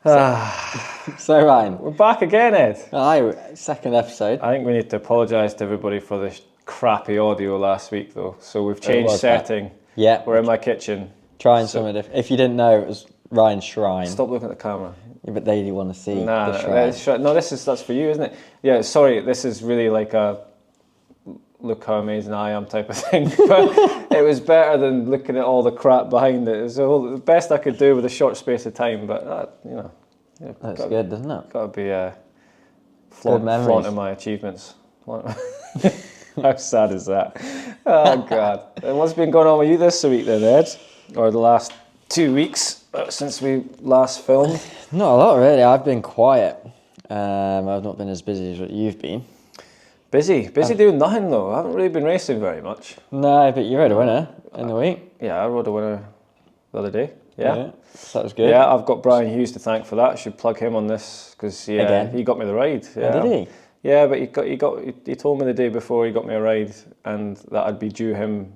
So Ryan, We're back again, Ed. aye, second episode. I think we need to apologise to everybody for the crappy audio last week, though. So we've changed was setting. Yeah, We're in my kitchen. trying something different. If you didn't know, it was Ryan's shrine. Stop looking at the camera. Yeah, but they want to see the Nah, shrine. no, that's for you, isn't it? Yeah, sorry, this is really like a look how amazing I am type of thing. But it was better than looking at all the crap behind it. It was the best I could do with a short space of time, but yeah, That's good, doesn't it? Got to be memories. flaunting my achievements. How sad is that? Oh God! And what's been going on with you this week then, Ed? Or the last 2 weeks since we last filmed? Not a lot really. I've been quiet. I've not been as busy as what you've been. Busy doing nothing though. I haven't really been racing very much. No, but you rode a winner in the week. Yeah, I rode a winner the other day. Yeah. So that was good. Yeah, I've got Brian Hughes to thank for that. I should plug him on this because he got me the ride. Yeah. Oh, did he? Yeah, but he told me the day before he got me a ride, and that I'd be due him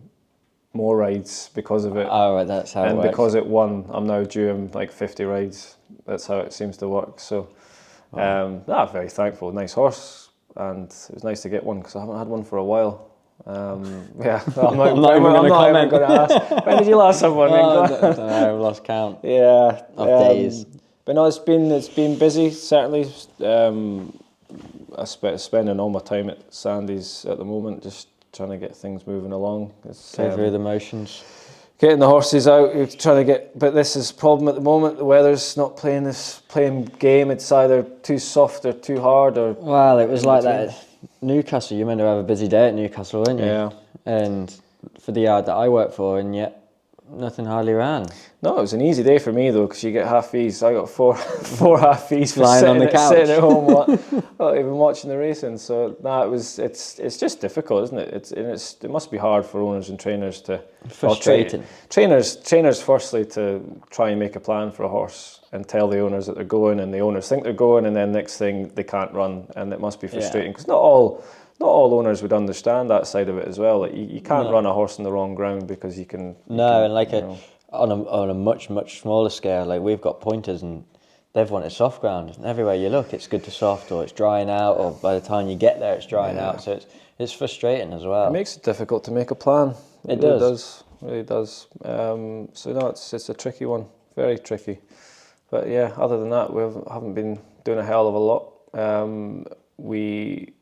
more rides because of it. Oh, right, that's how it works. And because it won, I'm now due him like 50 rides. That's how it seems to work. So, I'm very thankful. Nice horse, and it was nice to get one because I haven't had one for a while. I'm not even going to ask. When did you last have one? I don't know, I've lost count. Yeah, of days. But no, it's been busy. Certainly, spending all my time at Sandy's at the moment, just trying to get things moving along. Go through the motions. Getting the horses out, trying to get. But this is the problem at the moment. The weather's not playing game. It's either too soft or too hard, or well, it was like that at Newcastle. You meant to have a busy day at Newcastle, weren't you? Yeah. And for the yard that I work for, and yet nothing hardly ran. No, it was an easy day for me though, because you get half fees. I got four half fees for lying on the couch, sitting at home, not even watching the racing. So it's just difficult, isn't it? It must be hard for owners and trainers to frustrating. Trainers firstly to try and make a plan for a horse and tell the owners that they're going, and the owners think they're going, and then next thing they can't run, and it must be frustrating because not all owners would understand that side of it as well. Like you can't run a horse on the wrong ground because you can. On a much much smaller scale, like we've got pointers and they've wanted soft ground, and everywhere you look, it's good to soft, or it's drying out, or by the time you get there, it's drying out. So it's frustrating as well. It makes it difficult to make a plan. It really does. So no, it's a tricky one, very tricky. But yeah, other than that, we haven't been doing a hell of a lot.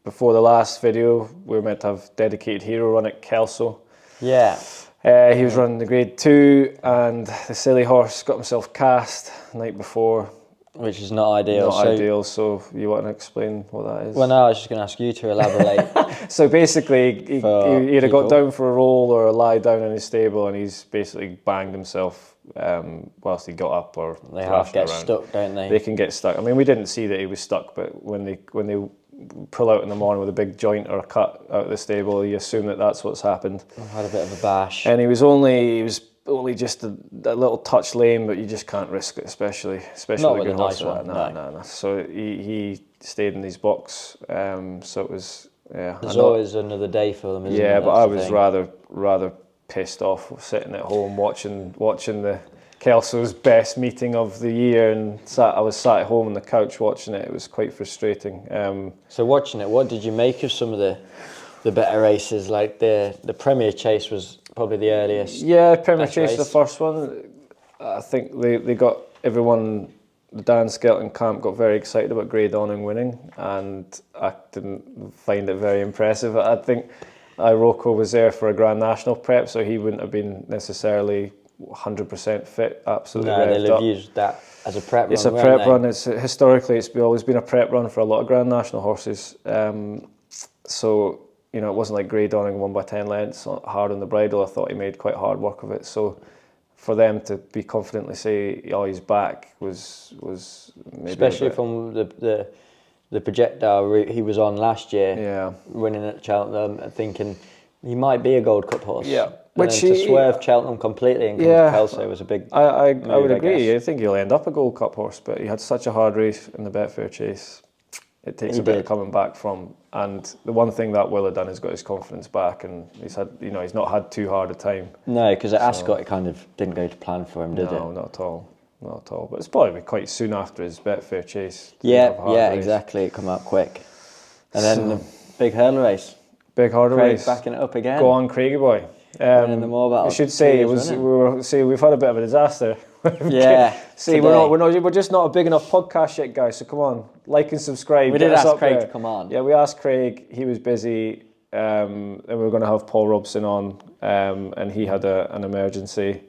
Before the last video, we were meant to have dedicated hero run at Kelso. Yeah. He was running the grade 2, and the silly horse got himself cast the night before. Which is not ideal. So you want to explain what that is? Well, no, I was just going to ask you to elaborate. So basically, he either got down for a roll or lie down in his stable, and he's basically banged himself whilst he got up, or they half get stuck, don't they? They can get stuck. I mean, we didn't see that he was stuck, but when they pull out in the morning with a big joint or a cut out of the stable, you assume that that's what's happened. I had a bit of a bash. And he was only just a little touch lame, but you just can't risk it, especially not with a good horse. No. So he stayed in his box. So it was There's always another day for them, isn't there? Yeah, but I was rather pissed off sitting at home watching the Kelso's best meeting of the year, and I was sat at home on the couch watching it. It was quite frustrating. So watching it, what did you make of some of the better races? Like the Premier Chase was probably the earliest. Yeah, Premier Chase was the first one. I think they got everyone. The Dan Skelton camp got very excited about Grey Dawning winning, and I didn't find it very impressive. I think Iroko was there for a Grand National prep, so he wouldn't have been necessarily 100% fit, absolutely. No, they'll have used that as a prep run. It's a prep run. Historically, it's always been a prep run for a lot of Grand National horses. So it wasn't like Grey Dawning won by 10 lengths hard on the bridle. I thought he made quite hard work of it. So for them to be confidently say, "Oh, he's back," was maybe especially from the projectile route he was on last year. Yeah, winning at Cheltenham and thinking he might be a Gold Cup horse. Yeah. Which to swerve Cheltenham completely and come to Kelso was a big I move, would agree. I think he'll end up a Gold Cup horse, but he had such a hard race in the Betfair Chase. It takes a bit of coming back from. And the one thing that Will had done is got his confidence back, and he's not had too hard a time. No, because at Ascot it kind of didn't go to plan for him, did it? No, not at all. not at all. But it's probably quite soon after his Betfair chase. Yeah, exactly. It come up quick. And then the big hurdle race. Big hurdle Craig race. backing it up again. Go on, Craigie boy. In the Morebattle. I should say we've had a bit of a disaster. Yeah. See, we're just not a big enough podcast yet, guys. So come on, like and subscribe. We did ask Craig to come on. Yeah, we asked Craig. He was busy, and we were going to have Paul Robson on, and he had an emergency.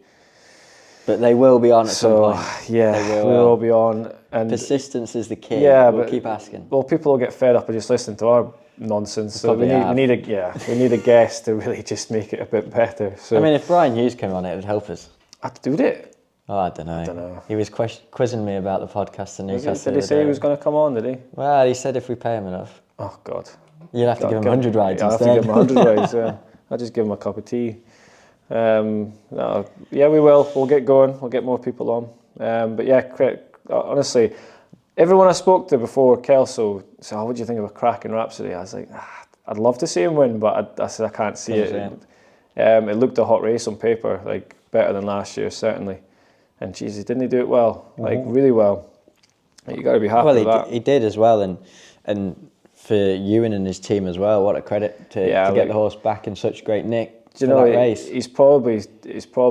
But they will be on at some point. Yeah, we will be on. And persistence is the key. Yeah, we'll keep asking. Well, people will get fed up and just listen to our nonsense. So we need a guest to really just make it a bit better. So I mean, if Brian Hughes came on, it would help us. Would it? Oh, I don't know. He was quizzing me about the podcast in Newcastle. Did he say he was going to come on? Did he? Well, he said if we pay him enough. Oh God. You'll have to give him 100 rides instead. I'll have to give him 100 rides. Yeah, I'll just give him a cup of tea. No, yeah, we will. We'll get going. We'll get more people on. But yeah, honestly, everyone I spoke to before Kelso said, "Oh, what do you think of a cracking Rhapsody?" I was like, I'd love to see him win, but I said I can't see it. It looked a hot race on paper, like better than last year certainly. And geez, didn't he do it well? Like really well. You got to be happy with that. He did as well, and for Ewan and his team as well. What a credit to get the horse back in such great nick. Do you know, he's probably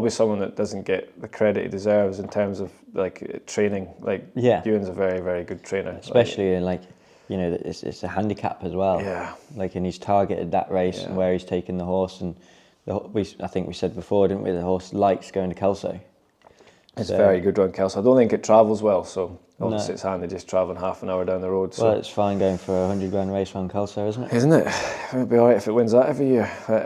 someone that doesn't get the credit he deserves in terms of like training. Like Ewan's a very, very good trainer, especially in it's a handicap as well. Yeah, like, and he's targeted that race and where he's taken the horse, and I think we said before, didn't we? The horse likes going to Kelso. It's very good on Kelso. I don't think it travels well, so obviously it's handy just travelling half an hour down the road. So. Well, it's fine going for a 100-grand race around Kelso, isn't it? Isn't it? It'd be alright if it wins that every year. But,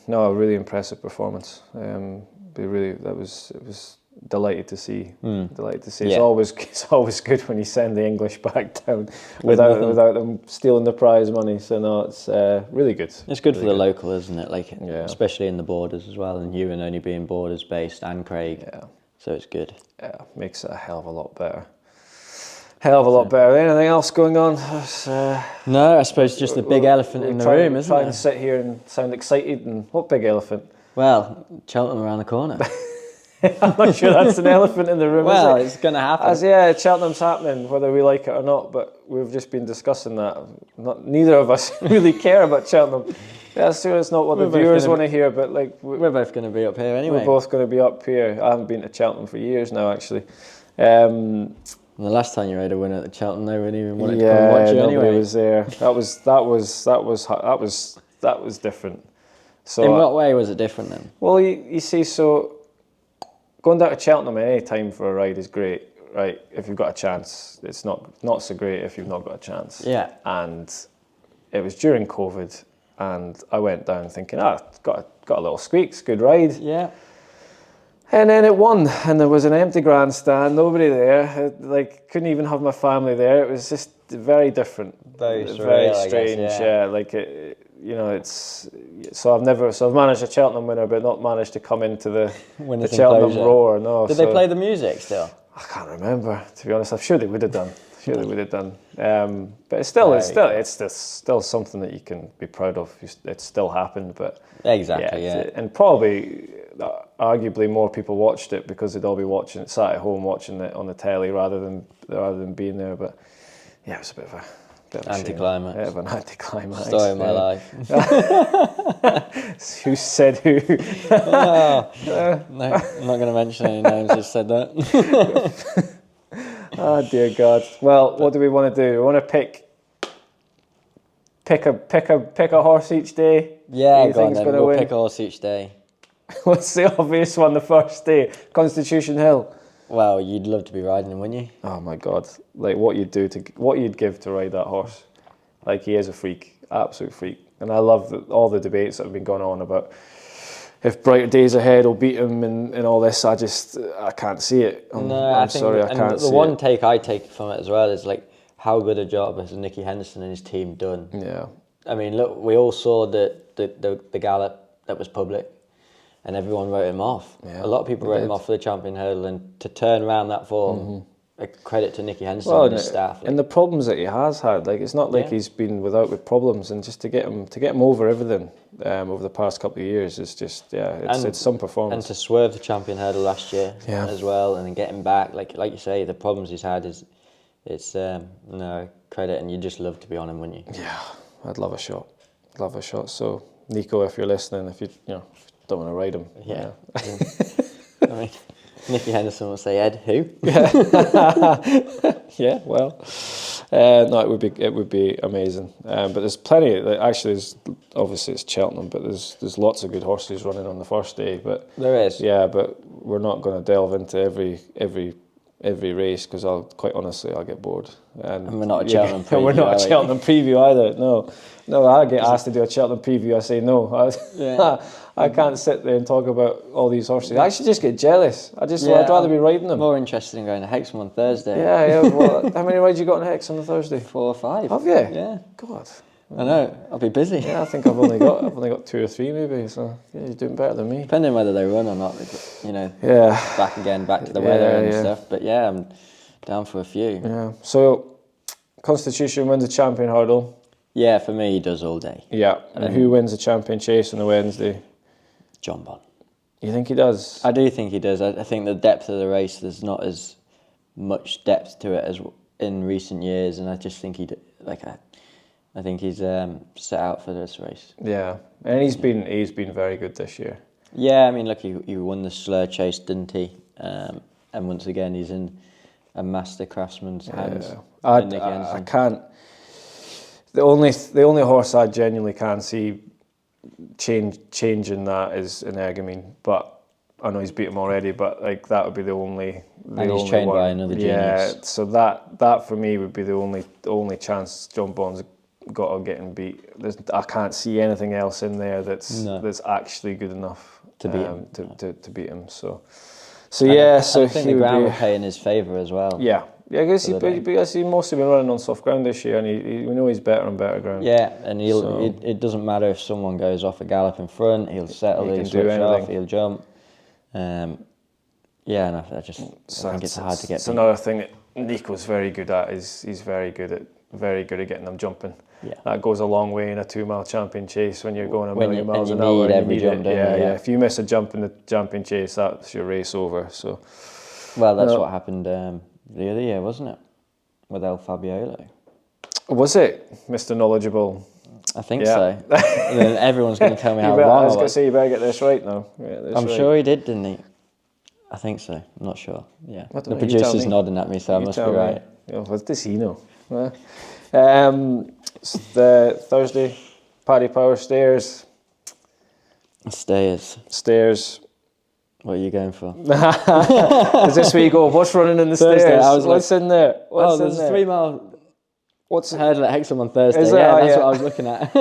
no, a really impressive performance. It was delighted to see. Delighted to see. Yeah. It's always good when you send the English back down without them stealing the prize money. So no, it's really good. It's good for the local, isn't it? Like especially in the borders as well, and Ewan only being borders based and Craig. Yeah. So it's good. Yeah, makes it a hell of a lot better. Anything else going on? No, I suppose just the big elephant in the room, isn't it? Trying to sit here and sound excited, and what big elephant? Well, Cheltenham around the corner. I'm not sure that's an elephant in the room. Well, is it? It's going to happen. Cheltenham's happening, whether we like it or not. But we've just been discussing that. Neither of us really care about Cheltenham. Yeah, sure, it's not what the viewers want to hear, but like we're both going to be up here anyway. We're both going to be up here. I haven't been to Cheltenham for years now, actually. And the last time you rode a winner at Cheltenham, they wouldn't even want to come and watch you anyway. Nobody was there. That was different. So in what way was it different then? Well, you see, so going down to Cheltenham at any time for a ride is great, right? If you've got a chance, it's not so great if you've not got a chance. Yeah. And it was during COVID. And I went down thinking, got a little squeaks, good ride. Yeah. And then it won, and there was an empty grandstand, nobody there. Couldn't even have my family there. It was just very different, very strange. Yeah, it's so I've managed a Cheltenham winner, but not managed to come into the Cheltenham roar. No. Did they play the music still? I can't remember, to be honest. I'm sure they would have done. But it's still something that you can be proud of. It still happened, but exactly, and probably, arguably, more people watched it because they'd all be watching it, sat at home watching it on the telly rather than being there. But yeah, it was a bit of a anticlimax. Bit of an anticlimax. Story of my life. Who said who? No, I'm not going to mention any names. Just said that. Oh dear God! Well, what do we want to do? We want to pick a horse each day. Yeah, we'll pick a horse each day. What's the obvious one? The first day, Constitution Hill. Well, you'd love to be riding him, wouldn't you? Oh my God! Like what you'd give to ride that horse. Like he is a freak, absolute freak, and I love all the debates that have been going on about if Brighter Days Ahead will beat him and all this. I can't see it. I'm sorry, I can't see it. The one take I take from it as well is like how good a job has Nicky Henderson and his team done. Yeah. I mean, look, we all saw the gallop that was public, and everyone wrote him off. Yeah, a lot of people wrote him off for the Champion Hurdle, and to turn around that form a credit to Nicky Henderson and his staff. And the problems that he has had, like it's not like he's been with problems, and just to get him over everything over the past couple of years is just it's some performance. And to swerve the champion hurdle last year as well, and then get him back, like you say, the problems he's had it's no credit, and you just love to be on him, wouldn't you? Yeah, I'd love a shot. So Nico, if you're listening, if you don't want to ride him, I mean, Nicky Henderson will say, Ed, who? Yeah, well, no, it would be amazing. But there's plenty. Actually, obviously it's Cheltenham, but there's lots of good horses running on the first day. But there is. Yeah, but we're not going to delve into every race because quite honestly I'll get bored. And we're not a Cheltenham preview. We're not a Cheltenham preview either. No, I get asked to do a Cheltenham preview. I say no. I can't sit there and talk about all these horses. I actually just get jealous. I'd rather be riding them. More interested in going to Hexham on Thursday. Yeah. Well, how many rides you got on Hexham on Thursday? 4 or 5. Have you? Yeah. God. I know. I'll be busy. Yeah, I think I've only got 2 or 3 maybe. So yeah, you're doing better than me. Depending on whether they run or not, back to the weather and stuff. But yeah, I'm down for a few. Yeah. So Constitution wins the champion hurdle. Yeah, for me, he does all day. Yeah. And who wins the champion chase on the Wednesday? John Bond. You think he does? I do think he does. I think the depth of the race, there's not as much depth to it as in recent years, and I just think I think he's set out for this race. Yeah, and he's been very good this year. Yeah, I mean, look, he won the Slur Chase, didn't he? And once again, he's in a master craftsman's hands. I can't. The only horse I genuinely can see changing that is Energumene, but I know he's beat him already. But like that would be the only. And he's trained by another genius. Yeah, so that for me would be the only chance John Bond's got of getting beat. I can't see anything else in there that's actually good enough to beat him. To beat him. So yeah. So I think the ground will play in his favour as well. Yeah. Yeah, I guess he's mostly been running on soft ground this year, and we know he's better on better ground. Yeah, and it doesn't matter if someone goes off a gallop in front, he'll settle, he'll switch off, he'll jump. Yeah, and I think it's hard to get. It's another thing that Nico's very good at. He's very good at getting them jumping. Yeah. That goes a long way in a 2-mile champion chase when you're going a million miles an hour. Every jump, yeah. If you miss a jump in the champion chase, that's your race over. So. Well, that's what happened the other year, wasn't it? With El Fabiolo. Was it, Mr. Knowledgeable? I think so. And then everyone's going to tell me how wrong I was going to say, you better get this right now. I'm sure he did, didn't he? I think so. I'm not sure. Yeah. The producer's nodding at me, so I must be right. What does he know? It's the Thursday, Paddy Power Stairs. Stairs. What are you going for? Is this where you go, what's running in the stairs? What's in there? There's a 3-mile hurdle at Hexham on Thursday. Is that's what I was looking at.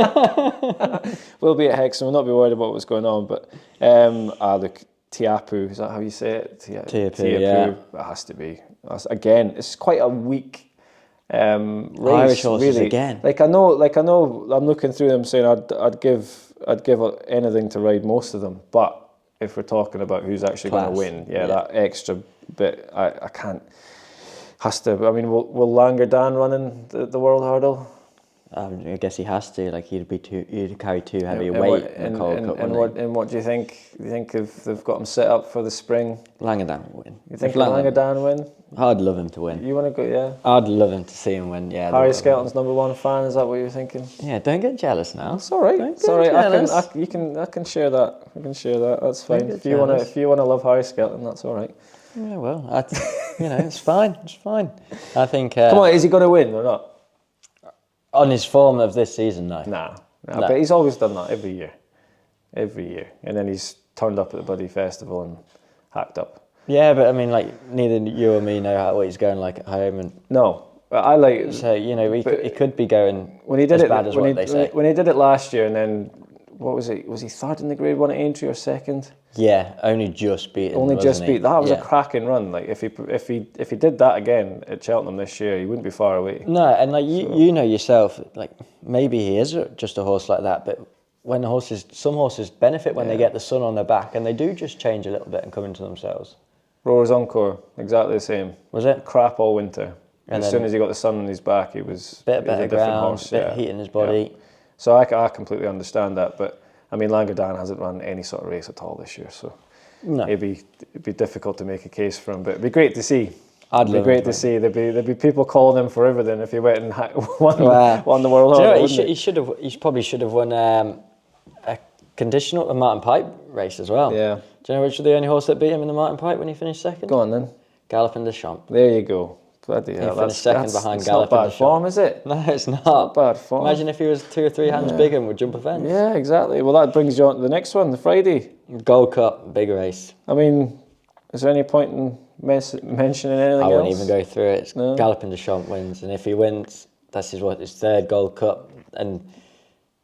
We'll be at Hexham. We'll not be worried about what's going on. But look, Tiapu, is that how you say it? Tiapu, yeah. It has to be. Again, it's quite a weak race. Irish horses really. Again. Like I know. I'm looking through them, saying I'd give anything to ride most of them, but if we're talking about who's actually going to win, that extra bit, I can't. Has to. I mean, will Langer Dan run in the World Hurdle? I guess he has to. Like he'd carry too heavy a weight in the Cold Cup. And what do you think? Do you think if they've got him set up for the spring? Langer Dan will win. You think Langer Dan win? I'd love him to win. You want to go? Yeah. I'd love him to see him win. Yeah. Harry Skelton's #1 fan. Is that what you're thinking? Yeah. Don't get jealous now. It's all right. It's all right. I can share that. I can share that. That's fine. If you want to love Harry Skelton, that's all right. Yeah. Well, it's fine. It's fine. I think. Come on, is he going to win or not? On his form of this season, no. Nah. But he's always done that every year. And then he's turned up at the bloody festival and hacked up. Yeah, but I mean, like, neither you or me know what he's going like at home. And no, but I like... So, he could be going bad as what they say. When he did it last year and then, what was it? Was he third in the Grade 1 at Aintree or second? Yeah, only just beat. That was a cracking run. Like if he did that again at Cheltenham this year, he wouldn't be far away. No, and like you know yourself, like maybe he is just a horse like that, but when some horses benefit when they get the sun on their back, and they do just change a little bit and come into themselves. Rower's Encore, exactly the same. Was it? Crap all winter. And as soon as he got the sun on his back, he was bit better a different ground, horse. bit of heat in his body. Yeah. So I completely understand that, but I mean, Languedan hasn't run any sort of race at all this year, so it'd be difficult to make a case for him. But it'd be great to see. It'd be great to see. There'd be people calling him for everything if he went and won the world. Do you know what? He probably should have won a conditional, a Martin Pipe race as well. Yeah. Do you know which was the only horse that beat him in the Martin Pipe when he finished second? Go on then. Galloping Deschamps. There you go. Bloody hell. He finished second behind Galloping Deschamps. It's not bad form, is it? No, it's not. Bad form. Imagine if he was 2 or 3 hands bigger and would jump a fence. Yeah, exactly. Well, that brings you on to the next one, the Friday. Gold Cup, big race. I mean, is there any point in mentioning anything else? I won't even go through it. It's No. Galloping Deschamps wins, and if he wins, that's his 3rd Gold Cup. And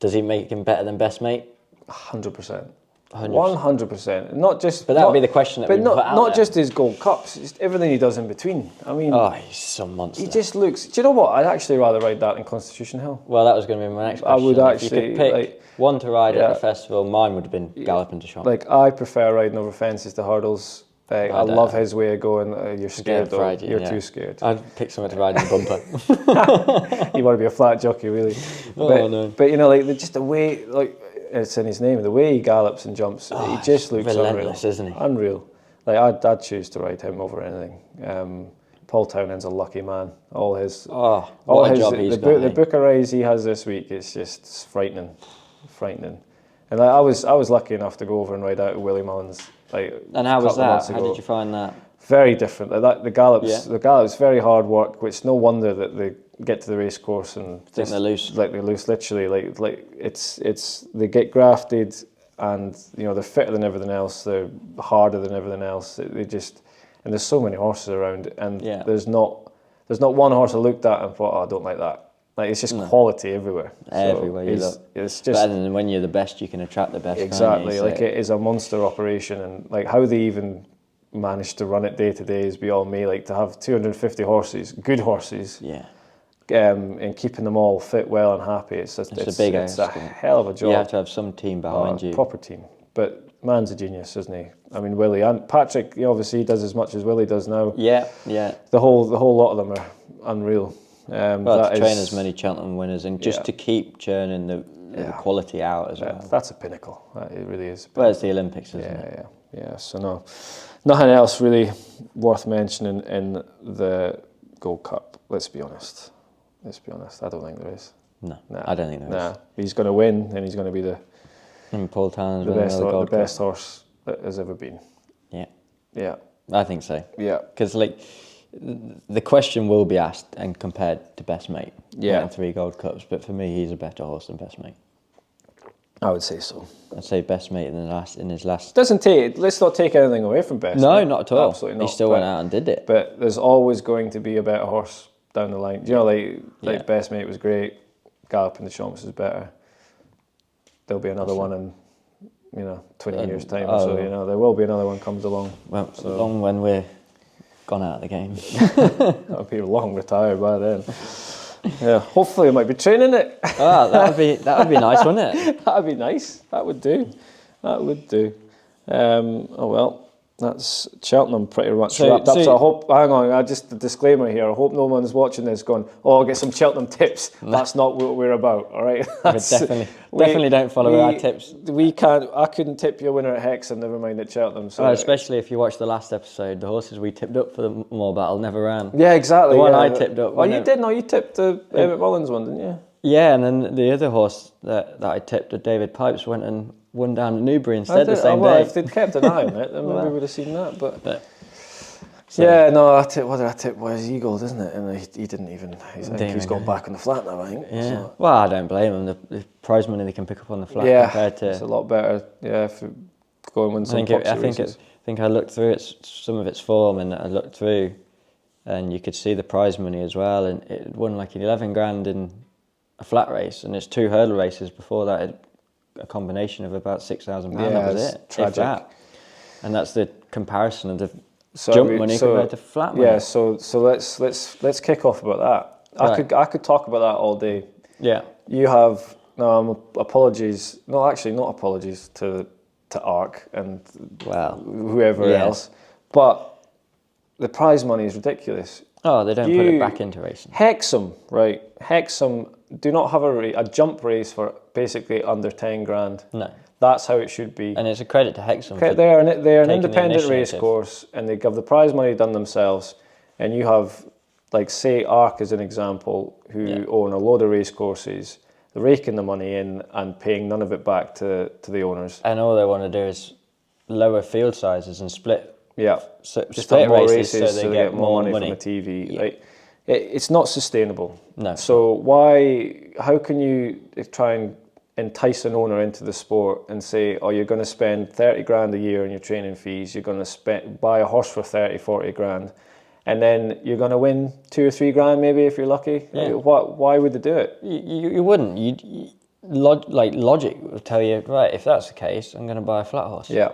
does he make him better than best mate? 100%. 100%. 100%. Not just. But that would be the question that we put out not there. just his Gold Cups, just everything he does in between. I mean, He's some monster. he just looks. Do you know what? I'd actually rather ride that in Constitution Hill. Well, that was going to be my next question. I would If actually, you could pick one to ride at yeah. the festival, mine would have been Galloping Deschamps. Like, I prefer riding over fences to hurdles. I love his way of going. You're scared though. Friday, You're too scared. I'd pick someone to ride in the bumper. You want to be a flat jockey, really. No. But you know, like just the way, like it's in his name, the way he gallops and jumps, he just looks relentless, unreal. isn't he? Unreal. Like I'd choose to ride him over anything. Paul Townend's a lucky man. All his Job he's the got. book of rides he has this week is just frightening. And I was lucky enough to go over and ride out with Willie Mullins. And how was that? How did you find that? Very different. The gallops very hard work, which no wonder that they get to the racecourse and they're loose. Like they're loose, literally. Like it's they get grafted, and you know they're fitter than everything else. They're harder than everything else. They just, and there's so many horses around, and there's not one horse I looked at and thought, oh, I don't like that. Like it's just quality everywhere. Everywhere you look. It's just better than when you're the best, you can attract the best. exactly. Like it is a monster operation, and like how they even manage to run it day to day is beyond me. Like to have 250 horses, good horses, and keeping them all fit, well, and happy. It's a hell of a job. You have to have some team behind you. Proper team. But man's a genius, isn't he? I mean, Willie and Patrick. Obviously, he does as much as Willie does now. Yeah. The whole lot of them are unreal. To train as many Cheltenham winners and just to keep churning the quality out as well. That's a pinnacle. It really is. Well, it's the Olympics, isn't it? Yeah. So no, nothing else really worth mentioning in the Gold Cup. Let's be honest. I don't think there is. No, I don't think there is. He's going to win, and he's going to be the Paul Townend's the best horse that has ever been. Yeah. I think so. Yeah. Because the question will be asked and compared to best mate. Yeah. 3 Gold Cups, but for me, he's a better horse than best mate. I would say so. I'd say best mate in his last. Let's not take anything away from best. No, mate. not at all. Absolutely not. He still went out and did it. But there's always going to be a better horse down the line. Do you know, best mate was great. Galloping Deschamps is better. There'll be another one in 20 years time or so. You know, there will be another one comes along. Well, long when we're gone out of the game. That'll be long retired by then. Yeah, hopefully I might be training it. That would be nice, wouldn't it? That'd be nice. That would do. Oh well, that's Cheltenham pretty much wrapped up. So I hope. Hang on, just a disclaimer here. I hope no one's watching this going, "Oh, I'll get some Cheltenham tips." No. That's not what we're about. All right. Definitely don't follow our tips. We can't. I couldn't tip you a winner at Hexham, never mind at Cheltenham. So especially if you watch the last episode, the horses we tipped up for the Morebattle never ran. Yeah, exactly. The one I tipped up. Oh, you did? No, you tipped the Emmett Mullins one, didn't you? Yeah, and then the other horse that I tipped, David Pipes, went and won down at Newbury instead the same day. If they'd kept an eye on it, then maybe we would have seen that. But so, yeah, no, what did I tip? Was Eagle, isn't it? And he didn't even. He's gone back on the flat now, I think. Yeah. So. Well, I don't blame him. The prize money they can pick up on the flat compared to. It's a lot better. Yeah, if you go and win some. I think I looked through some of its form, and I looked through, and you could see the prize money as well, and it won like 11 grand in a flat race, and it's 2 hurdle races before that. A combination of about £6,000. That was it. Tragic. And that's the comparison of the jump money compared to flat money. Yeah. So let's kick off about that. Right. I could talk about that all day. Yeah. You have apologies. No, actually, not apologies to ARC and whoever else. But the prize money is ridiculous. Oh, they don't put it back into racing. Hexham, right? Hexham do not have a jump race for basically under 10 grand. No. That's how it should be. And it's a credit to Hexham. They're an independent the racecourse, and they have the prize money done themselves. And you have, like, say, Arc as an example, who own a load of racecourses. They're raking the money in and paying none of it back to the owners. And all they want to do is lower field sizes and split. Yeah, Just split more races so they get more money from the TV. Yeah. Like, it's not sustainable. No. So how can you try and entice an owner into the sport and say, oh, you're going to spend 30 grand a year on your training fees, you're going to buy a horse for 30, 40 grand, and then you're going to win 2 or 3 grand maybe if you're lucky? Yeah. Why would they do it? You wouldn't. Logic would tell you, right, if that's the case, I'm going to buy a flat horse. Yeah.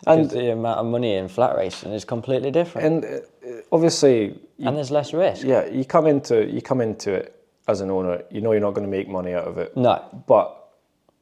And the amount of money in flat racing is completely different. And obviously... and there's less risk. Yeah, you come into it as an owner, you know you're not going to make money out of it. No. But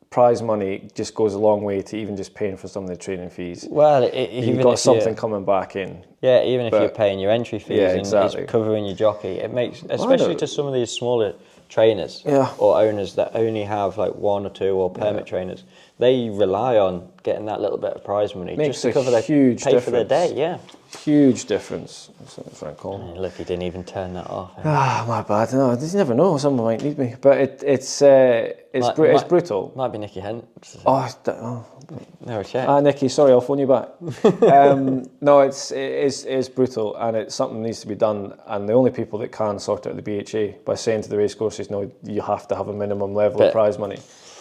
prize money just goes a long way to even just paying for some of the training fees. Well, you've got something coming back in. Yeah, even if you're paying your entry fees and exactly. it's covering your jockey, it makes, especially to some of these smaller trainers or owners that only have like 1 or 2 or permit trainers, they rely on getting that little bit of prize money just to cover huge pay for their day. Yeah, huge difference. That's what I call it. Look, he didn't even turn that off. My bad. No, you never know. Someone might need me, but it's brutal. Might be Nicky Hent. No, check. Nicky, sorry, I'll phone you back. No, it's brutal, and it's something that needs to be done. And the only people that can sort out the BHA by saying to the racecourses, no, you have to have a minimum level of prize money.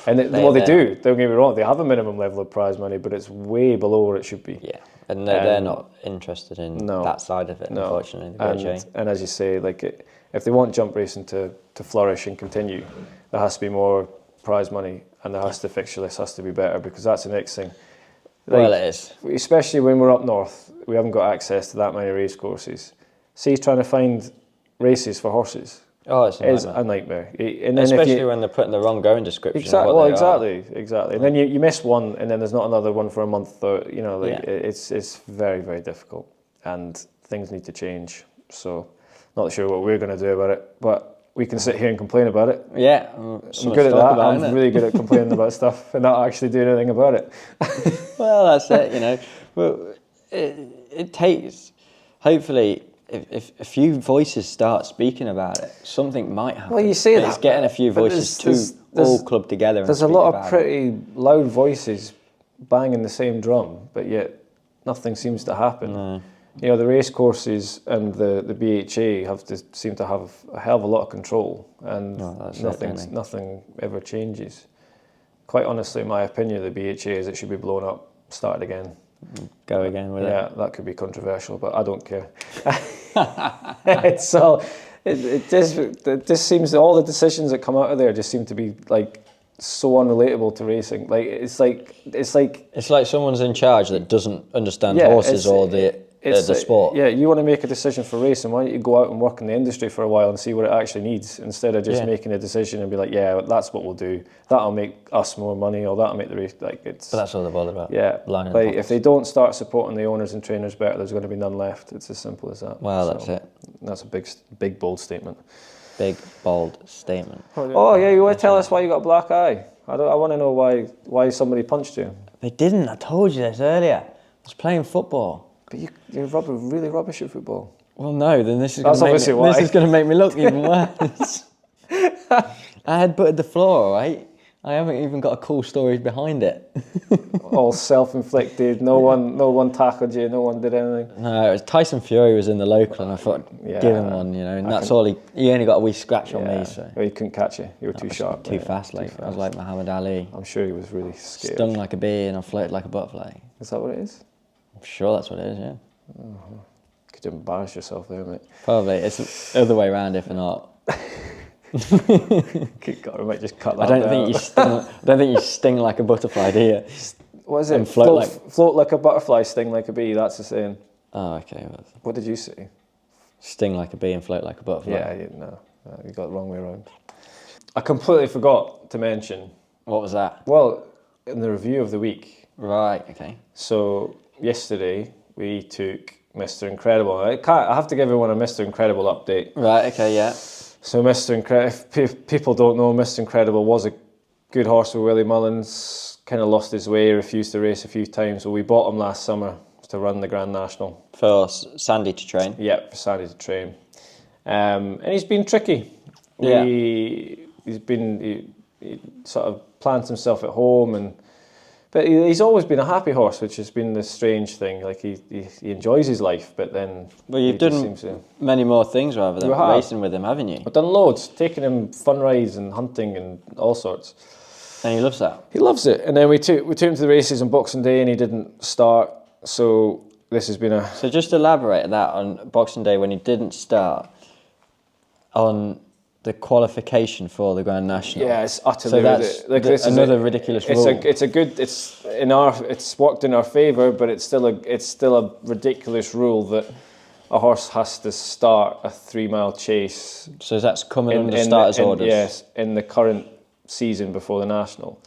And they do. Don't get me wrong. They have a minimum level of prize money, but it's way below where it should be. Yeah, and they're not interested in that side of it, unfortunately. The BHA. And as you say, like if they want jump racing to flourish and continue, there has to be more prize money, and the fixture list has to be better, because that's the next thing. Like, well, it is. Especially when we're up north, we haven't got access to that many race courses. See, trying to find races for horses. Oh, it's a nightmare. And then especially when they're putting the wrong going description. Exactly. And then you miss one, and then there's not another one for a month. Or, it's very, very difficult, and things need to change. So, not sure what we're going to do about it, but we can sit here and complain about it. Yeah, I'm good at that. I'm really good at complaining about stuff and not actually doing anything about it. Well, that's it. Well, it takes, hopefully, if a few voices start speaking about it, something might happen. Well, you say that. It's getting a few voices all clubbed together. There's a lot of pretty loud voices banging the same drum, but yet nothing seems to happen. No. The race courses and the BHA seem to have a hell of a lot of control, and nothing ever changes. Quite honestly, my opinion of the BHA is it should be blown up, started again. Go again with it. Yeah, that could be controversial, but I don't care. It just seems that all the decisions that come out of there just seem to be like so unrelatable to racing. Like it's like someone's in charge that doesn't understand horses or the sport. Yeah, you want to make a decision for racing, why don't you go out and work in the industry for a while and see what it actually needs, instead of just making a decision and be like, yeah, that's what we'll do. That'll make us more money, or that'll make the race But that's all they're bothered about. Yeah, like if they don't start supporting the owners and trainers better, there's going to be none left. It's as simple as that. Well, that's it. That's a big bold statement. Big bold statement. Oh yeah, you want to tell us why you got a black eye? I want to know why somebody punched you. They didn't. I told you this earlier. I was playing football. But you're really rubbish at football. Well, no, then this is going to make me look even worse. I had butted the floor, all right? I haven't even got a cool story behind it. All self-inflicted. No one tackled you. No one did anything. No, it was Tyson Fury was in the local, and I thought, give him one, and that's all. He only got a wee scratch on me. So well, he couldn't catch you. You were too sharp. Too fast. I was like Muhammad Ali. I'm sure he was really scared. Stung like a bee, and I floated like a butterfly. Is that what it is? I'm sure that's what it is. Yeah. Could you embarrass yourself there, mate? Probably. It's the other way around, if not. Good God, we might just cut that. I don't think you sting like a butterfly, do you? What is it? Float like a butterfly, sting like a bee. That's the saying. Oh, okay. What did you say? Sting like a bee and float like a butterfly. Yeah, no, you got it the wrong way around. I completely forgot to mention. What was that? Well, in the review of the week. Right. Okay. So yesterday we took Mr. Incredible. I have to give everyone a Mr. Incredible update. Right, okay, yeah. So Mr. Incredible, if people don't know, Mr. Incredible was a good horse with Willie Mullins, kind of lost his way, refused to race a few times, so we bought him last summer to run the Grand National. For Sandy to train? Yeah, for Sandy to train. And he's been tricky. Yeah. He sort of plants himself at home, but he's always been a happy horse, which has been the strange thing. Like he enjoys his life, but then you've done many more things rather than racing with him, haven't you? I've done loads, taking him fun rides and hunting and all sorts. And he loves that. He loves it. And then we took him to the races on Boxing Day, and he didn't start. So this has been So just elaborate that on Boxing Day when he didn't start on the qualification for the Grand National. Yeah, it's utterly ridiculous. Another ridiculous rule. It's worked in our favour, but it's still a ridiculous rule that a horse has to start a 3 mile chase. So that's coming under starters' orders. Yes, in the current season before the National.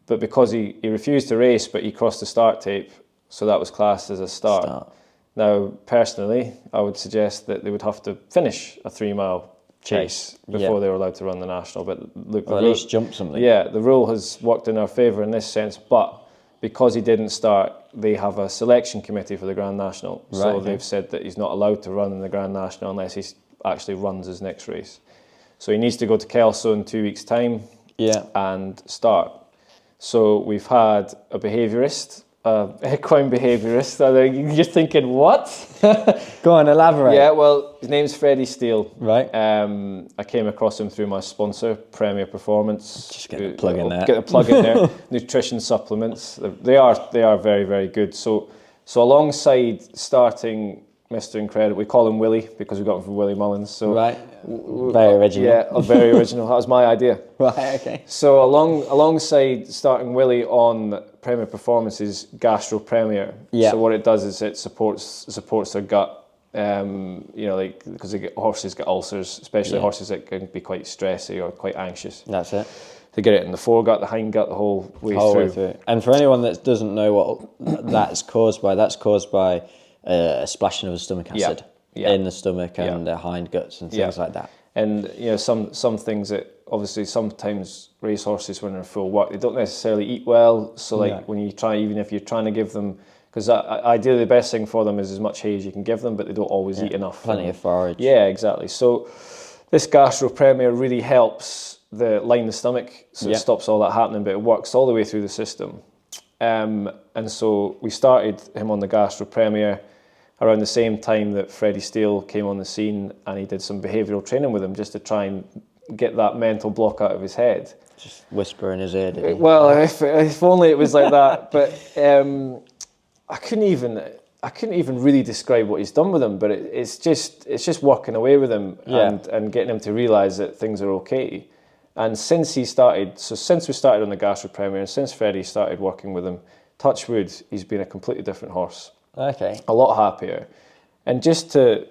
But because he refused to race, but he crossed the start tape, so that was classed as a start. Now, personally, I would suggest that they would have to finish a 3 mile chase before they were allowed to run the National. But look, or at least jump something. Yeah, the rule has worked in our favour in this sense, but because he didn't start, they have a selection committee for the Grand National. Right, so they've said that he's not allowed to run in the Grand National unless he actually runs his next race. So he needs to go to Kelso in 2 weeks' time and start. So we've had a behaviourist, equine behaviourist. You're thinking, what? Go on, elaborate. Yeah, well, his name's Freddie Steele. Right. I came across him through my sponsor, Premier Performance. Just get the plug in there. Get the plug in there. Nutrition supplements. They are very, very good. So alongside starting Mr. Incredible, we call him Willie because we got him from Willie Mullins. So right. Very original. Yeah, very original. That was my idea. Right, okay. So alongside starting Willie on Premier Performance's Gastro Premier, so what it does is it supports their gut. Because horses get ulcers, especially horses that can be quite stressy or quite anxious. That's it. They get it in the foregut, the hindgut, the whole way through. And for anyone that doesn't know what that's caused by a splashing of the stomach acid in the stomach and the hindguts and things like that. And some things that obviously sometimes racehorses when they're full work, they don't necessarily eat well. So when you try, even if you're trying to give them, because ideally the best thing for them is as much hay as you can give them, but they don't always eat enough. Plenty of forage. Yeah, exactly. So this Gastro Premier really helps line the stomach, so it stops all that happening, but it works all the way through the system. And so we started him on the Gastro Premier around the same time that Freddie Steele came on the scene, and he did some behavioural training with him just to try and get that mental block out of his head. Just whisper in his ear, did he? Well, if only it was like that. But I couldn't even really describe what he's done with him. But it's just working away with him and getting him to realise that things are okay. And since we started on the Gastro Premier, and since Freddie started working with him, touch wood, he's been a completely different horse. Okay. A lot happier. And just to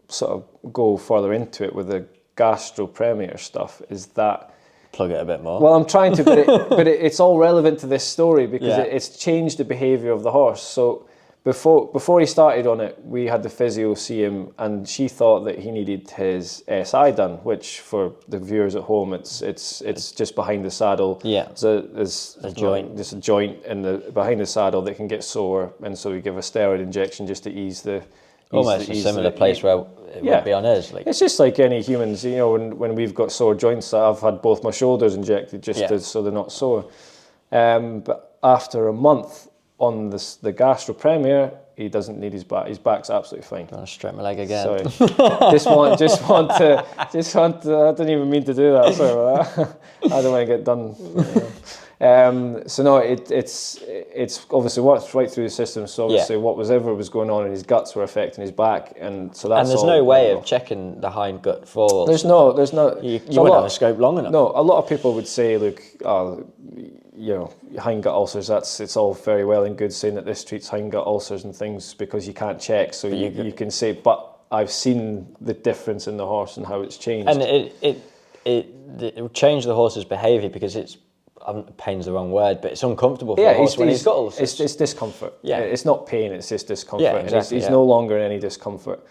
sort of go further into it with the Gastro Premier stuff is that... Plug it a bit more. Well, I'm trying to, but it's all relevant to this story because it's changed the behaviour of the horse. So before he started on it, we had the physio see him, and she thought that he needed his SI done, which for the viewers at home, it's just behind the saddle. Yeah. There's a joint. There's a joint behind the saddle that can get sore, and so we give a steroid injection just to ease the. Almost a similar place where it would be on us. Like. It's just like any humans, when we've got sore joints. I've had both my shoulders injected so they're not sore. But after a month on the Gastro Premier, he doesn't need his back. His back's absolutely fine. I'm gonna stretch my leg again. Sorry, just want to. I didn't even mean to do that. Sorry about that. I don't want to get done. So no, it's obviously worked right through the system. So obviously whatever was going on in his guts were affecting his back, and so that's. And there's no way of checking the hind gut for. There's no. You wouldn't have a scope long enough. No, a lot of people would say, look, hind gut ulcers. It's all very well and good saying that this treats hind gut ulcers and things because you can't check. So you can say, but I've seen the difference in the horse and how it's changed. And it changed the horse's behaviour because pain's the wrong word, but it's uncomfortable for a horse when he's got ulcers. It's discomfort. Yeah. It's not pain, it's just discomfort. Yeah, exactly, And he's no longer in any discomfort.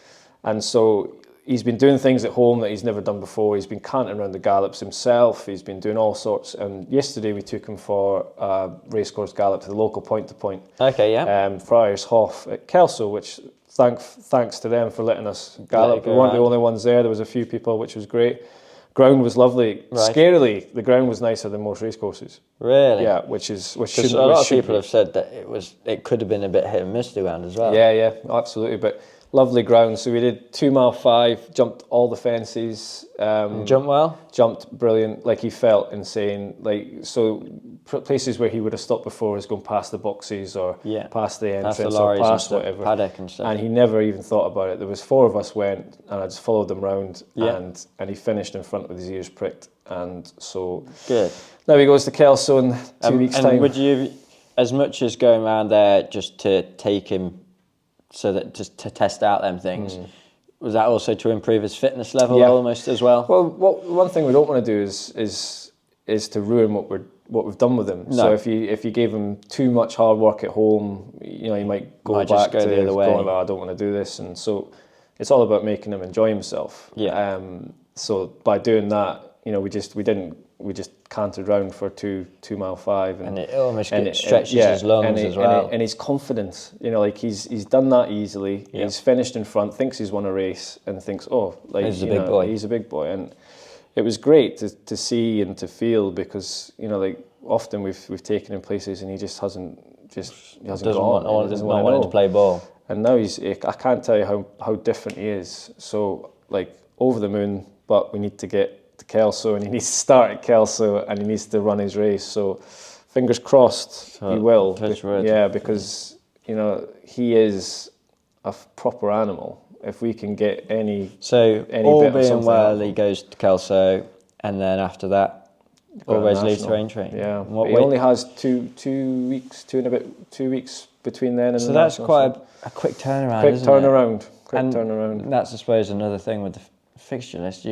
And so he's been doing things at home that he's never done before. He's been canting around the gallops himself. He's been doing all sorts. And yesterday we took him for a racecourse gallop to the local point-to-point. Okay, yeah. Friars Hof at Kelso, which thanks to them for letting us gallop. We weren't the only ones there. There was a few people, which was great. Ground was lovely. Right. Scarily, the ground was nicer than most racecourses. Really? Yeah, which shouldn't. A lot of people have said that it could have been a bit hit and miss the ground as well. Yeah, absolutely. But lovely ground. So we did 2 mile 5, jumped all the fancies. Jumped well? Jumped brilliant. Like, he felt insane. Like, so places where he would have stopped before was going past the boxes or past the entrance or past whatever. Paddock and stuff. And he never even thought about it. There was 4 of us went, and I just followed them round, and he finished in front with his ears pricked. And so good. Now he goes to Kelso in 2 weeks' time. And would you, as much as going around there just to take him, so that just to test out them things, was that also to improve his fitness level almost as well? Well, one thing we don't want to do is to ruin what we've done with him. No. So if you gave him too much hard work at home, he might go back to the other way. Going, I don't want to do this, and so it's all about making him enjoy himself. Yeah. So by doing that, we just cantered round for 2 mile 5, and it almost stretches his lungs as well. And his confidence, he's done that easily. Yeah. He's finished in front, thinks he's won a race, and thinks, he's a big boy. He's a big boy, and it was great to see and to feel, because often we've taken him places and he just hasn't wanted to play ball. And now I can't tell you how different he is. So over the moon, but we need to get to Kelso, and he needs to start at Kelso, and he needs to run his race. So fingers crossed he will. Yeah, because he is a proper animal. If we can get any all being well, he goes to Kelso, and then after that, always leaves terrain train. Yeah, he only has 2 weeks between then and. So that's quite a quick turnaround. Quick turnaround. And that's, I suppose, another thing with the fixture list.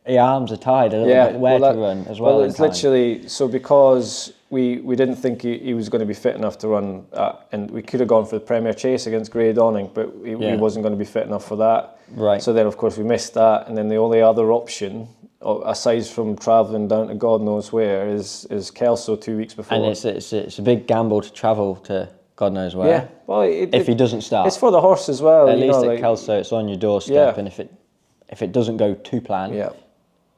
Your arms are tied a little bit where to run as well. Well, it's literally so, because we didn't think he was going to be fit enough to run, and we could have gone for the Premier Chase against Grey Dawning, but he wasn't going to be fit enough for that. Right. So then, of course, we missed that, and then the only other option, aside from travelling down to God knows where, is Kelso 2 weeks before. And it's a big gamble to travel to God knows where. Yeah. Well, if he doesn't start, it's for the horse as well. At least at Kelso, it's on your doorstep, and if it doesn't go to plan,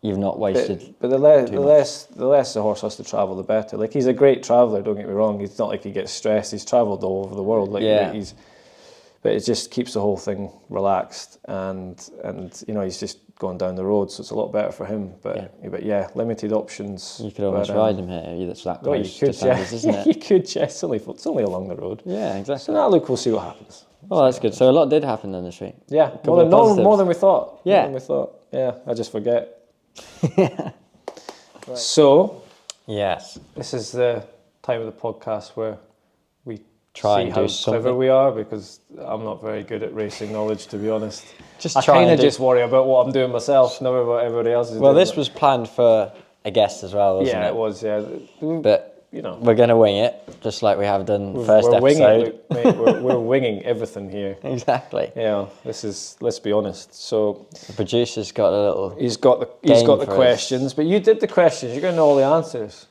you've not wasted. But the less the horse has to travel, the better. Like, he's a great traveller. Don't get me wrong. It's not like he gets stressed. He's travelled all over the world. But it just keeps the whole thing relaxed, and he's just going down the road, so it's a lot better for him. But limited options. You could almost ride him here. That's that close to Sanders, isn't it? You could, it's only along the road. Yeah, exactly. So now we'll see what happens. Well, that's good. So a lot did happen then this week. Yeah, more than we thought. Yeah, I just forget. Right. So, yes, this is the time of the podcast where we try see and how do something. clever we are, because I'm not very good at racing knowledge, to be honest. I kind of just worry about what I'm doing myself, never about everybody else is doing. Well, this was planned for a guest as well, wasn't it? Yeah, it was. Yeah, but we're going to wing it, just like we have done first episode. We're winging everything here. Exactly. Yeah, let's be honest. So the producer's got a little. He's got the questions, but you did the questions. You're going to know all the answers.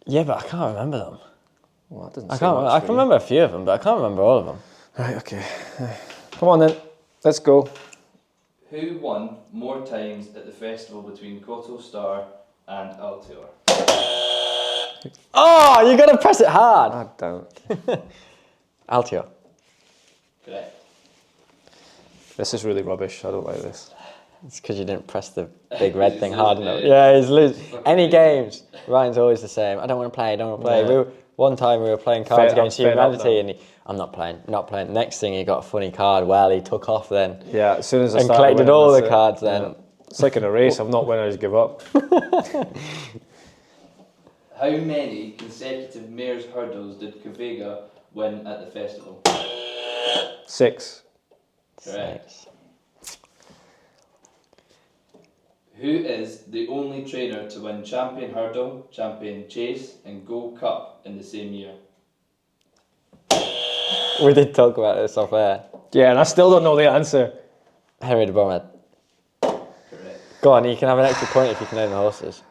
Yeah, but I can't remember them. Well, that doesn't. I can remember a few of them, but I can't remember all of them. Right. Okay. Come on then. Let's go. Who won more times at the festival between Koto Star and Altior? Oh, you got to press it hard. I don't. Altior. Correct. This is really rubbish. I don't like this. It's because you didn't press the big red thing hard enough. Yeah, he's losing. Any games, Ryan's always the same. I don't want to play. Yeah. One time we were playing Cards Against Humanity, and I'm not playing. Next thing, he got a funny card. Well, he took off then. Yeah, as soon as I started collected winning, all the cards then. Yeah. It's like in a race. I'm not winning, I just give up. How many consecutive mares hurdles did Kvega win at the festival? 6. Correct. Who is the only trainer to win Champion Hurdle, Champion Chase and Gold Cup in the same year? We did talk about this off air. Yeah, and I still don't know the answer. Henry de Bromhead. Correct. Go on, you can have an extra point if you can name the horses.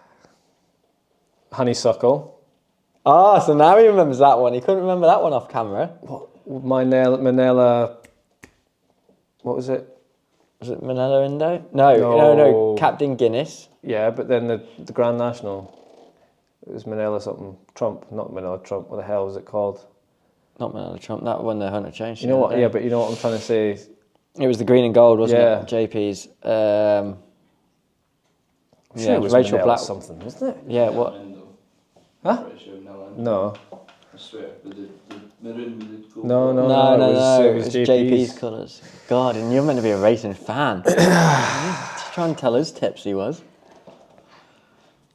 Honeysuckle. Ah, so now he remembers that one. He couldn't remember that one off camera. Manila. What was it? Was it Manila Indo? No. Captain Guinness. Yeah, but then the Grand National. It was Manila something. Trump, not Manila Trump. What the hell was it called? Not Manila Trump. That one the Hunter changed. You know what? Yeah, but you know what I'm trying to say. It was the green and gold, wasn't Yeah. it? JP's. I'm sure it was Rachel Manila Black. something, wasn't it? Yeah. What? Huh? Pretty sure No. I swear, with the maroon with the gold. No. No. It was JP's colours. God, and you're meant to be a racing fan. Just trying to tell us tips he was.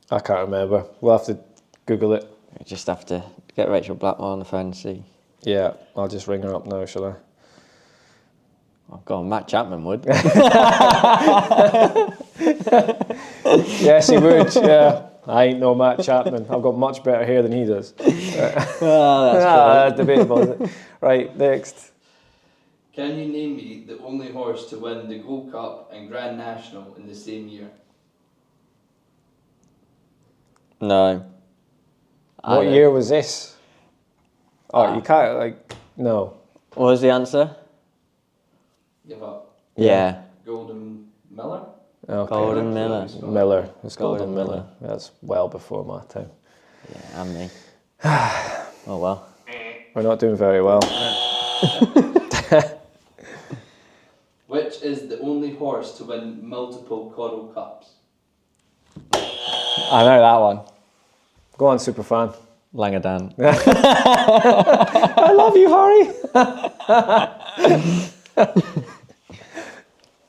I can't remember. We'll have to Google it. We just have to get Rachel Blackmore on the phone and see. Yeah, I'll just ring her up now, shall I? Oh, go on, Matt Chapman would. Yes, he would, yeah. I ain't no Matt Chapman. I've got much better hair than he does. That's debatable, isn't it? Right, next. Can you name me the only horse to win the Gold Cup and Grand National in the same year? No. What year was this? Oh, you can't, no. What was the answer? Give up. Yeah. Golden Miller? Okay. Golden Miller. Miller. It's Golden Golden Miller. That's well before my time. Yeah, and me. Oh well. We're not doing very well. Which is the only horse to win multiple Coral Cups? I know that one. Go on, superfan. Langadan. I love you, Harry.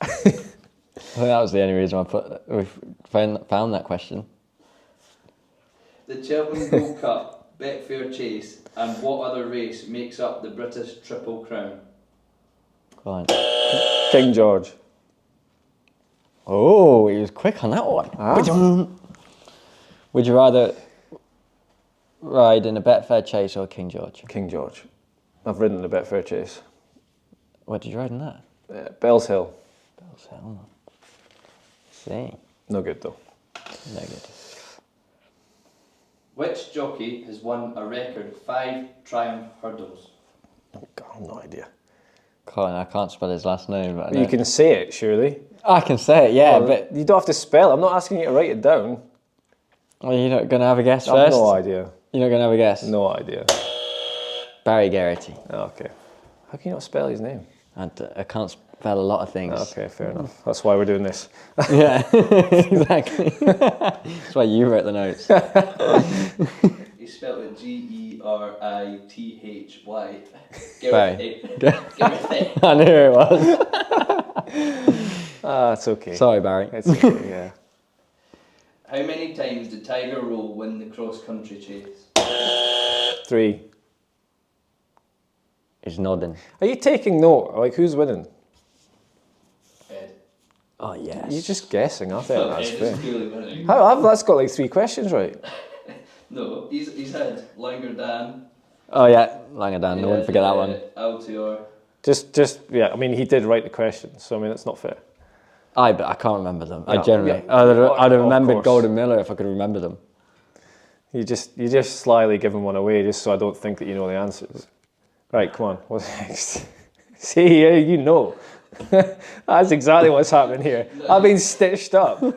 I think that was the only reason we found that question. The Cheltenham Gold Cup, Betfair Chase, and what other race makes up the British Triple Crown? Go on. King George. Oh, he was quick on that one. Would you rather ride in a Betfair Chase or King George? King George. I've ridden the Betfair Chase. Where did you ride in that? Bells Hill. Bells Hill. See. No good though. No good. Which jockey has won a record 5 Triumph Hurdles? Oh, God, I've no idea. I can't spell his last name. But You can say it, surely. I can say it, yeah, Well, but you don't have to spell. I'm not asking you to write it down. well, you're not going to have a guess I've first? no idea. You're not going to have a guess? No idea. Barry Geraghty. Okay. How can you not spell his name? I can't spell a lot of things. Okay, fair enough. That's why we're doing this. Yeah, exactly. That's why you wrote the notes. He spelled it Gerithy. Barry. Geraghty. I knew it was. It's okay. Sorry, Barry. It's okay, yeah. How many times did Tiger Roll win the cross-country chase? 3. He's nodding. Are you taking note? Like, who's winning? Ed. Oh, yes. You're just guessing. I think that's Ed fair. is clearly winning. That's got like 3 questions right. No, he's had Langerdan. Oh, yeah. Langadan. I wouldn't forget that one. Altior. Yeah, I mean, he did write the questions, so I mean, that's not fair. But I can't remember them. I No, generally... yeah. I'd have Of remembered course. Golden Miller if I could remember them. You just slyly giving one away just so I don't think that you know the answers. Right, come on, what's next? See, you know. That's exactly what's happening here. I've been stitched up. You're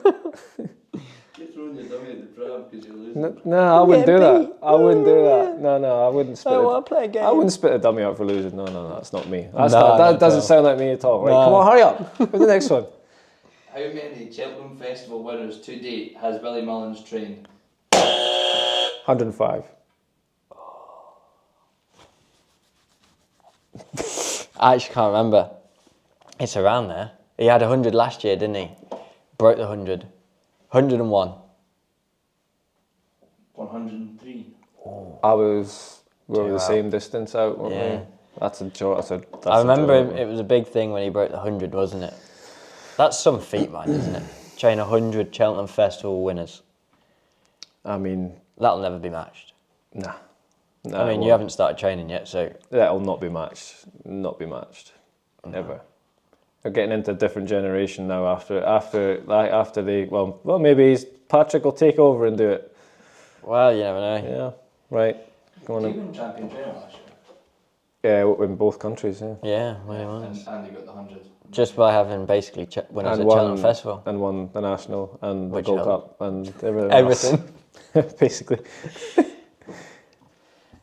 throwing your dummy at the pram because you're losing. No, I wouldn't do that. I wouldn't do that. No, I wouldn't spit I'll play a game. I wouldn't spit a dummy out for losing. No, that's not me. No, That doesn't sound like me at all. Right, No. come on, hurry up. What's the next one? How many Cheltenham Festival winners to date has Billy Mullins trained? 105. I actually can't remember. It's around there. He had 100 last year, didn't he? Broke the 100. 101. 103. We were the same distance out, weren't Yeah. we? That's a joke. I remember it was a big thing when he broke the 100, wasn't it? That's some feat, man, isn't it? train 100 Cheltenham Festival winners. I mean, That'll never be matched. nah. I mean, you haven't started training yet, so... That'll not be matched. Not be matched. Ever. They're getting into a different generation now after they... Well, maybe Patrick will take over and do it. Well, you never know. Yeah, right. Go on. Did you win champion trainer last year? Yeah, in both countries, yeah. Yeah, well, he won. And you got the 100. Just by having basically winners at Cheltenham Festival. And won the National and Which the Gold helped. Cup and everything else. Basically.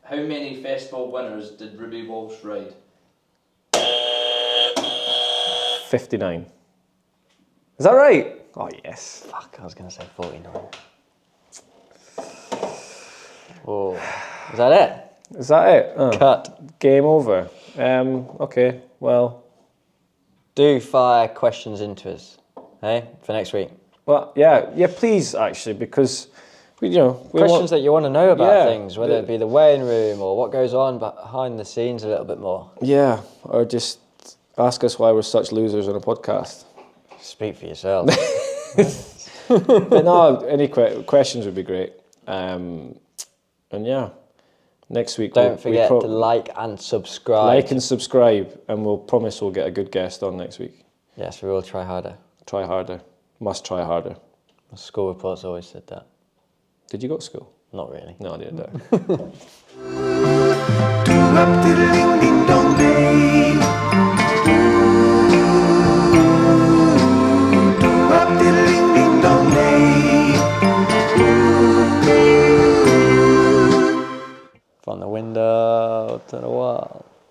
How many festival winners did Ruby Walsh ride? 59. Is that right? Oh, yes. Fuck, I was going to say 49. Oh, is that it? Is that it? Oh. Cut. Game over. Okay, well... Do fire questions into us, hey, for next week. Well, yeah, please, actually, because... we Questions that you want to know about things, whether yeah. it be the weighing room or what goes on behind the scenes a little bit more. Yeah, or just ask us why we're such losers on a podcast. Speak for yourself. But no, any questions would be great. And yeah, next week... Don't forget to like and subscribe. Like and subscribe, and we'll promise we'll get a good guest on next week. Yes, we will try harder. Try harder. Must try harder. The school reports always said that. Did you go to school? Not really. No, I didn't. Do up diddling